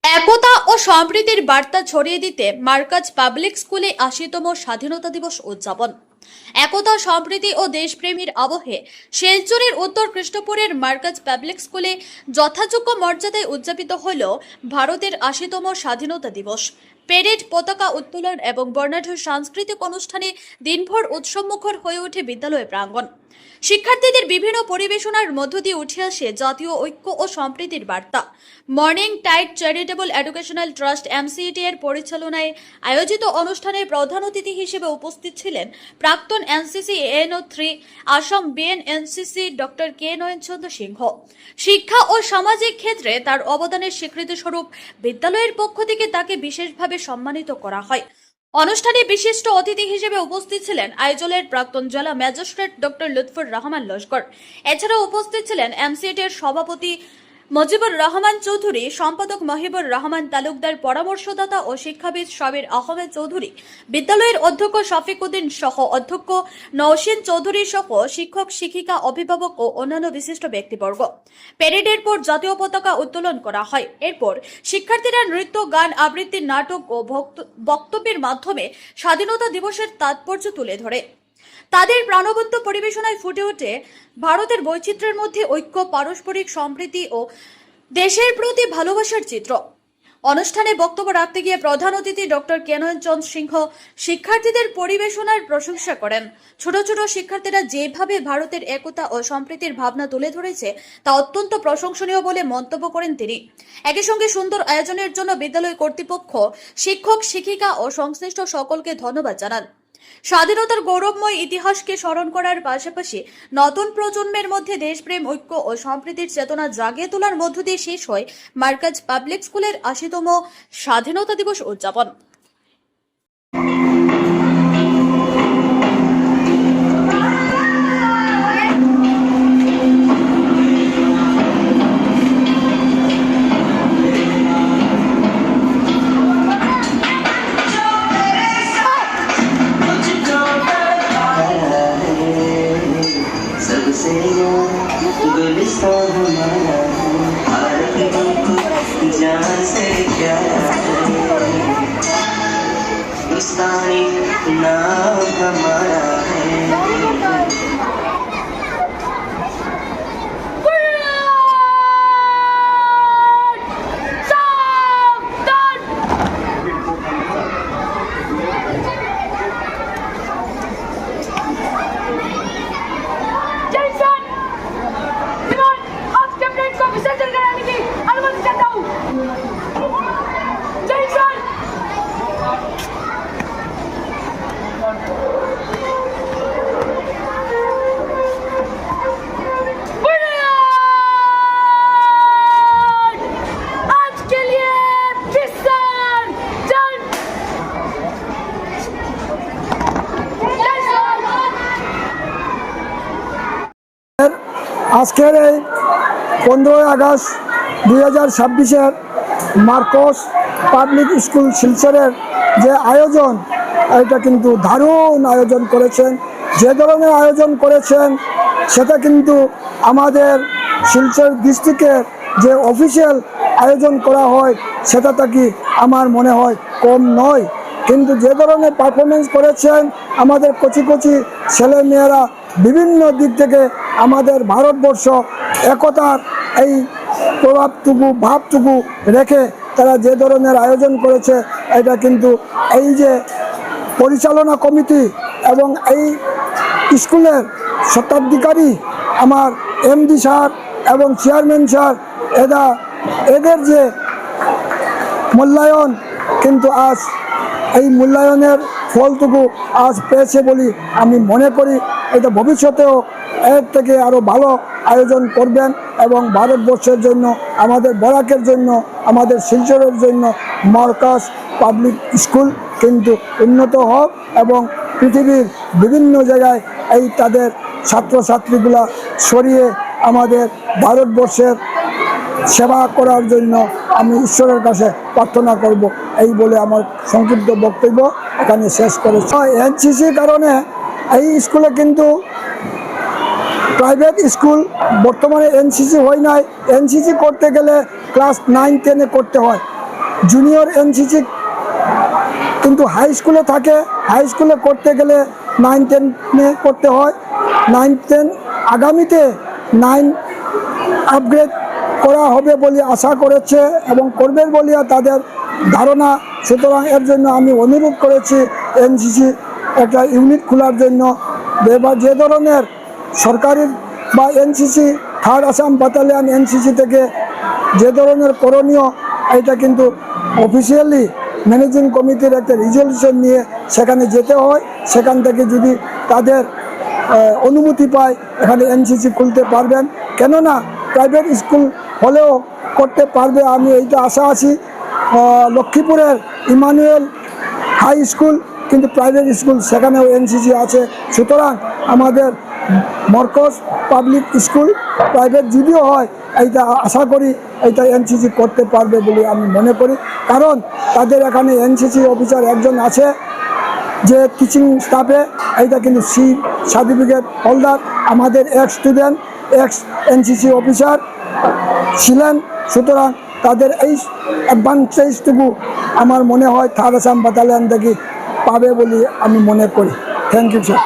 একতা ও সম্প্রীতির বার্তা ছড়িয়ে দিতে মার্কাজ পাবলিক স্কুলে ৮০তম স্বাধীনতা দিবস উদযাপন। একতা, সম্প্রীতি ও দেশপ্রেমের আবহে শিলচরের উত্তর কৃষ্ণপুরের মার্কাজ পাবলিক স্কুলে যথাযোগ্য মর্যাদায় উদযাপিত হল ভারতের ৮০তম স্বাধীনতা দিবস। প্যারেড, পতাকা উত্তোলন এবং বর্ণাঢ্য সাংস্কৃতিক অনুষ্ঠানে দিনভর উৎসবমুখর হয়ে ওঠে বিদ্যালয় প্রাঙ্গণ। শিক্ষার্থীদের বিভিন্ন পরিবেশনার মধ্য দিয়ে উঠে আসে জাতীয় ঐক্য ও সম্প্রীতির বার্তা। Morning tide charitable educational trust MCET এর পরিচালনায় আয়োজিত অনুষ্ঠানে প্রধান অতিথি হিসেবে উপস্থিত ছিলেন প্রাক্তন NCC ANO Assam BN NCC doctor K Nayan Chandra Singh. শিক্ষা ও সামাজিক ক্ষেত্রে তার অবদানের স্বীকৃতি স্বরূপ বিদ্যালয়ের পক্ষ থেকে তাকে বিশেষভাবে সম্মানিত করা হয়। অনুষ্ঠানে বিশিষ্ট অতিথি হিসেবে উপস্থিত ছিলেন আইজলের প্রাক্তন জেলা ম্যাজিস্ট্রেট ডক্টর লুৎফর রহমান লস্কর। এছাড়াও উপস্থিত ছিলেন এমসিইটির সভাপতি মুজিবুর রহমান চৌধুরী, সম্পাদক মহিবুর রহমান তালুকদার, পরামর্শদাতা ও শিক্ষাবিদ সাবির আহমেদ চৌধুরী, বিদ্যালয়ের অধ্যক্ষ শফিক উদ্দিন সহ অধ্যক্ষ নওশিন চৌধুরী সহ শিক্ষক, শিক্ষিকা, অভিভাবক ও অন্যান্য বিশিষ্ট ব্যক্তিবর্গ। প্যারেডের পর জাতীয় পতাকা উত্তোলন করা হয়। এরপর শিক্ষার্থীরা নৃত্য, গান, আবৃত্তি, নাটক ও বক্তব্যের মাধ্যমে স্বাধীনতা দিবসের তাৎপর্য তুলে ধরে। তাদের প্রাণবন্ত পরিবেশনায় ফুটে ওঠে ভারতের বৈচিত্র্যের মধ্যে ঐক্য, পারস্পরিক সম্প্রীতি ও দেশের প্রতি ভালোবাসার চিত্র। অনুষ্ঠানে বক্তব্য রাখতে গিয়ে প্রধান অতিথি ডক্টর কেনয়ন চন্দ্র সিংহ শিক্ষার্থীদের পরিবেশনার প্রশংসা করেন। ছোট ছোট শিক্ষার্থীরা যেভাবে ভারতের একতা ও সম্প্রীতির ভাবনা তুলে ধরেছে তা অত্যন্ত প্রশংসনীয় বলে মন্তব্য করেন তিনি। একই সঙ্গে সুন্দর আয়োজনের জন্য বিদ্যালয় কর্তৃপক্ষ, শিক্ষক, শিক্ষিকা ও সংশ্লিষ্ট সকলকে ধন্যবাদ জানান। স্বাধীনতার গৌরবময় ইতিহাসকে স্মরণ করার পাশাপাশি নতুন প্রজন্মের মধ্যে দেশপ্রেম, ঐক্য ও সম্প্রীতির চেতনা জাগিয়ে তোলার মধ্য দিয়ে শেষ হয় মার্কাজ পাবলিক স্কুলের ৮০তম স্বাধীনতা দিবস উদযাপন। गुलिस्तान हमारा भारत को जान से क्या हिंदुस्तानी नाम हमारा है। আজকের এই 15 আগস্ট 2026 মার্কস পাবলিক স্কুল শিলচরের যে আয়োজন, এটা কিন্তু দারুণ আয়োজন করেছেন। যে ধরনের আয়োজন করেছেন সেটা কিন্তু আমাদের শিলচর ডিস্ট্রিক্টের যে অফিসিয়াল আয়োজন করা হয় সেটা কি আমার মনে হয় কম নয়। কিন্তু যে ধরনের পারফরমেন্স করেছেন আমাদের কচি কচি ছেলেমেয়েরা বিভিন্ন দিক থেকে আমাদের ভারতবর্ষ একতার এই প্রভাবটুকু, ভাবটুকু রেখে তারা যে ধরনের আয়োজন করেছে, এটা কিন্তু এই যে পরিচালনা কমিটি এবং এই স্কুলের স্বত্বাধিকারী আমার এমডি স্যার এবং চেয়ারম্যান স্যার, এদের যে মূল্যায়ন, কিন্তু আজ এই মূল্যায়নের ফলটুকু আজ পেয়েছে বলে আমি মনে করি। এটা ভবিষ্যতেও এর থেকে আরও ভালো আয়োজন করবেন এবং ভারতবর্ষের জন্য, আমাদের বরাকের জন্য, আমাদের শিলচরের জন্য মার্কাজ পাবলিক স্কুল কিন্তু উন্নত হোক এবং পৃথিবীর বিভিন্ন জায়গায় এই তাদের ছাত্রছাত্রীগুলা সরিয়ে আমাদের ভারতবর্ষের সেবা করার জন্য আমি ঈশ্বরের কাছে প্রার্থনা করব। এই বলে আমার সংক্ষিপ্ত বক্তব্য এখানে শেষ করেছি। এনসিসির কারণে এই স্কুলে কিন্তু প্রাইভেট স্কুল বর্তমানে এনসিসি হয় নাই। এনসিসি করতে গেলে ক্লাস 9-10 করতে হয়, জুনিয়র এনসিসি কিন্তু হাই স্কুলে থাকে। হাই স্কুলে করতে গেলে 9-10 করতে হয়। 9-10 আগামীতে 9 আপগ্রেড করা হবে বলে আশা করেছে এবং করবে বলে তাদের ধারণা। সুতরাং এর জন্য আমি অনুরোধ করেছি এনসিসি একটা ইউনিট খোলার জন্য। এবার যে ধরনের সরকারি বা NCC 3rd Assam battalion NCC থেকে যে ধরনের করণীয়, এটা কিন্তু অফিসিয়ালি ম্যানেজিং কমিটির একটা রেজলিউশন নিয়ে সেখানে যেতে হয়। সেখান থেকে যদি তাদের অনুমতি পায় এখানে এনসিসি খুলতে পারবেন। কেননা প্রাইভেট স্কুল হলেও করতে পারবে, আমি এইটা আশা আছি। লক্ষ্মীপুরের ইমানুয়েল হাই স্কুল কিন্তু প্রাইভেট স্কুল, সেখানেও এনসিসি আছে। সুতরাং আমাদের মরকজ পাবলিক স্কুল প্রাইভেট যদিও হয়, এইটা আশা করি এইটা এনসিসি করতে পারবে বলে আমি মনে করি। কারণ তাদের এখানে এনসিসি অফিসার একজন আছে যে টিচিং স্টাফে, এইটা কিন্তু সি সার্টিফিকেট হোল্ডার, আমাদের ex student, x NCC officer ছিলেন। সুতরাং তাদের এই অ্যাডভান্টেজটুকু আমার মনে হয় 3rd আসাম ব্যাটালিয়ন থেকে পাবে বলে আমি মনে করি। Thank you sir.